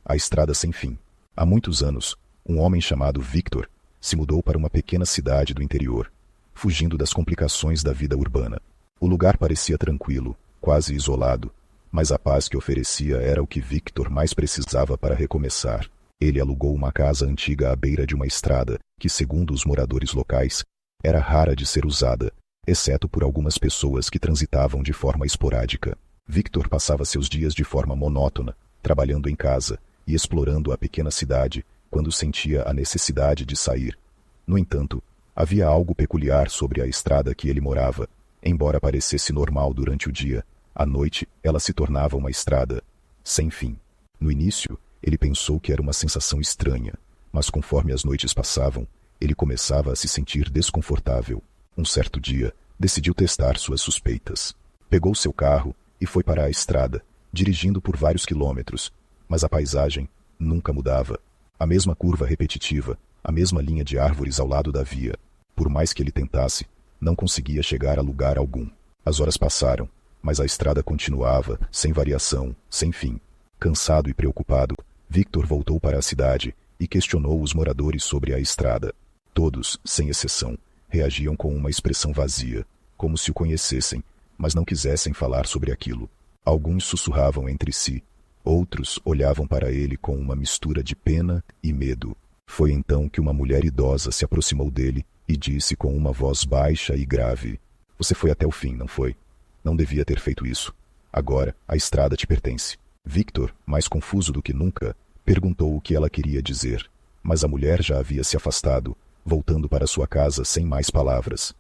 A estrada sem fim. Há muitos anos, um homem chamado Victor se mudou para uma pequena cidade do interior, fugindo das complicações da vida urbana. O lugar parecia tranquilo, quase isolado, mas a paz que oferecia era o que Victor mais precisava para recomeçar. Ele alugou uma casa antiga à beira de uma estrada que, segundo os moradores locais, era rara de ser usada, exceto por algumas pessoas que transitavam de forma esporádica. Victor passava seus dias de forma monótona, trabalhando em casa e explorando a pequena cidade quando sentia a necessidade de sair. No entanto, havia algo peculiar sobre a estrada que ele morava. Embora parecesse normal durante o dia, à noite ela se tornava uma estrada sem fim. No início, ele pensou que era uma sensação estranha, mas conforme as noites passavam, ele começava a se sentir desconfortável. Um certo dia, decidiu testar suas suspeitas. Pegou seu carro e foi para a estrada, dirigindo por vários quilômetros, mas a paisagem nunca mudava. A mesma curva repetitiva, a mesma linha de árvores ao lado da via. Por mais que ele tentasse, não conseguia chegar a lugar algum. As horas passaram, mas a estrada continuava, sem variação, sem fim. Cansado e preocupado, Victor voltou para a cidade e questionou os moradores sobre a estrada. Todos, sem exceção, reagiam com uma expressão vazia, como se o conhecessem, mas não quisessem falar sobre aquilo. Alguns sussurravam entre si, outros olhavam para ele com uma mistura de pena e medo. Foi então que uma mulher idosa se aproximou dele e disse com uma voz baixa e grave: "Você foi até o fim, não foi? Não devia ter feito isso. Agora, a estrada te pertence." Victor, mais confuso do que nunca, perguntou o que ela queria dizer, mas a mulher já havia se afastado, voltando para sua casa sem mais palavras.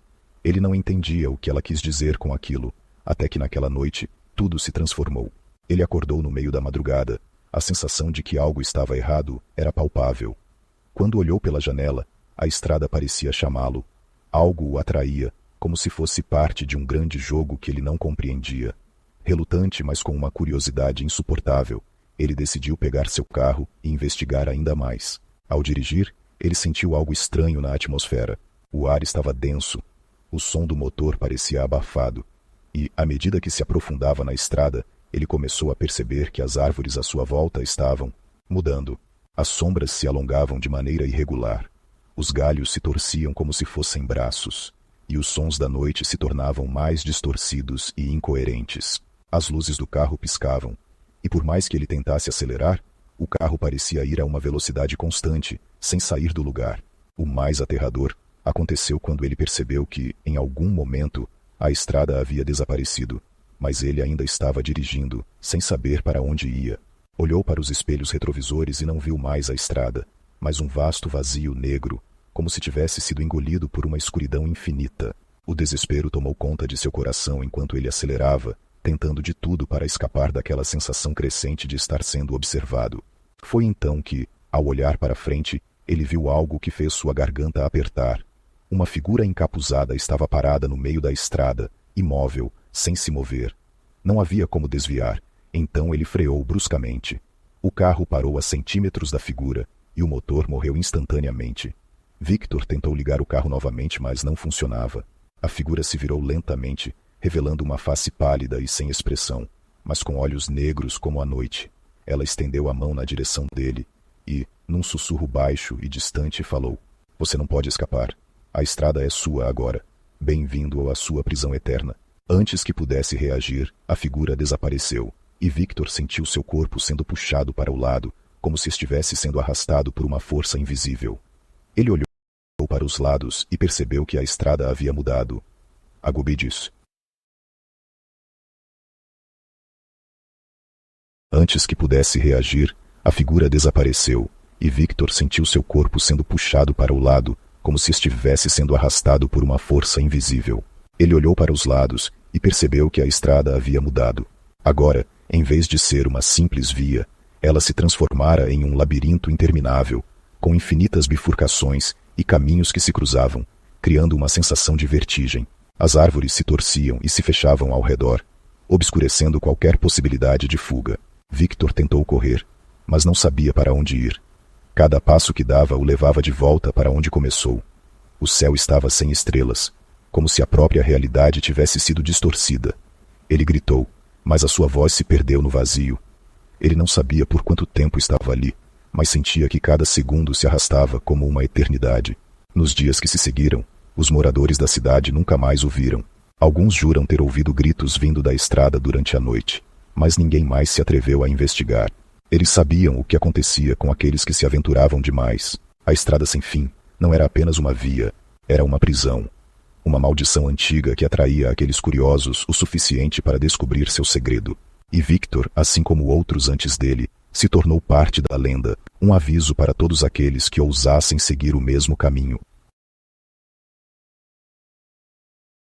Ele não entendia o que ela quis dizer com aquilo, até que naquela noite tudo se transformou. Ele acordou no meio da madrugada. A sensação de que algo estava errado era palpável. Quando olhou pela janela, a estrada parecia chamá-lo. Algo o atraía, como se fosse parte de um grande jogo que ele não compreendia. Relutante, mas com uma curiosidade insuportável, ele decidiu pegar seu carro e investigar ainda mais. Ao dirigir, ele sentiu algo estranho na atmosfera. O ar estava denso. O som do motor parecia abafado. E, à medida que se aprofundava na estrada, ele começou a perceber que as árvores à sua volta estavam mudando. As sombras se alongavam de maneira irregular. Os galhos se torciam como se fossem braços, e os sons da noite se tornavam mais distorcidos e incoerentes. As luzes do carro piscavam, e por mais que ele tentasse acelerar, o carro parecia ir a uma velocidade constante, sem sair do lugar. O mais aterrador aconteceu quando ele percebeu que, em algum momento, a estrada havia desaparecido, mas ele ainda estava dirigindo, sem saber para onde ia. Olhou para os espelhos retrovisores e não viu mais a estrada, mas um vasto vazio negro, como se tivesse sido engolido por uma escuridão infinita. O desespero tomou conta de seu coração enquanto ele acelerava, tentando de tudo para escapar daquela sensação crescente de estar sendo observado. Foi então que, ao olhar para frente, ele viu algo que fez sua garganta apertar. Uma figura encapuzada estava parada no meio da estrada, imóvel, sem se mover. Não havia como desviar, então ele freou bruscamente. O carro parou a centímetros da figura, e o motor morreu instantaneamente. Victor tentou ligar o carro novamente, mas não funcionava. A figura se virou lentamente, revelando uma face pálida e sem expressão, mas com olhos negros como a noite. Ela estendeu a mão na direção dele e, num sussurro baixo e distante, falou: "Você não pode escapar. A estrada é sua agora. Bem-vindo à sua prisão eterna." Antes que pudesse reagir, a figura desapareceu, e Victor sentiu seu corpo sendo puxado para o lado, como se estivesse sendo arrastado por uma força invisível. Ele olhou para os lados e percebeu que a estrada havia mudado. Agobi disse: Antes que pudesse reagir, a figura desapareceu, e Victor sentiu seu corpo sendo puxado para o lado, como se estivesse sendo arrastado por uma força invisível. Ele olhou para os lados e percebeu que a estrada havia mudado. Agora, em vez de ser uma simples via, ela se transformara em um labirinto interminável, com infinitas bifurcações e caminhos que se cruzavam, criando uma sensação de vertigem. As árvores se torciam e se fechavam ao redor, obscurecendo qualquer possibilidade de fuga. Victor tentou correr, mas não sabia para onde ir. Cada passo que dava o levava de volta para onde começou. O céu estava sem estrelas, como se a própria realidade tivesse sido distorcida. Ele gritou, mas a sua voz se perdeu no vazio. Ele não sabia por quanto tempo estava ali, mas sentia que cada segundo se arrastava como uma eternidade. Nos dias que se seguiram, os moradores da cidade nunca mais o viram. Alguns juram ter ouvido gritos vindo da estrada durante a noite, mas ninguém mais se atreveu a investigar. Eles sabiam o que acontecia com aqueles que se aventuravam demais. A estrada sem fim não era apenas uma via, era uma prisão. Uma maldição antiga que atraía aqueles curiosos o suficiente para descobrir seu segredo. E Victor, assim como outros antes dele, se tornou parte da lenda, um aviso para todos aqueles que ousassem seguir o mesmo caminho.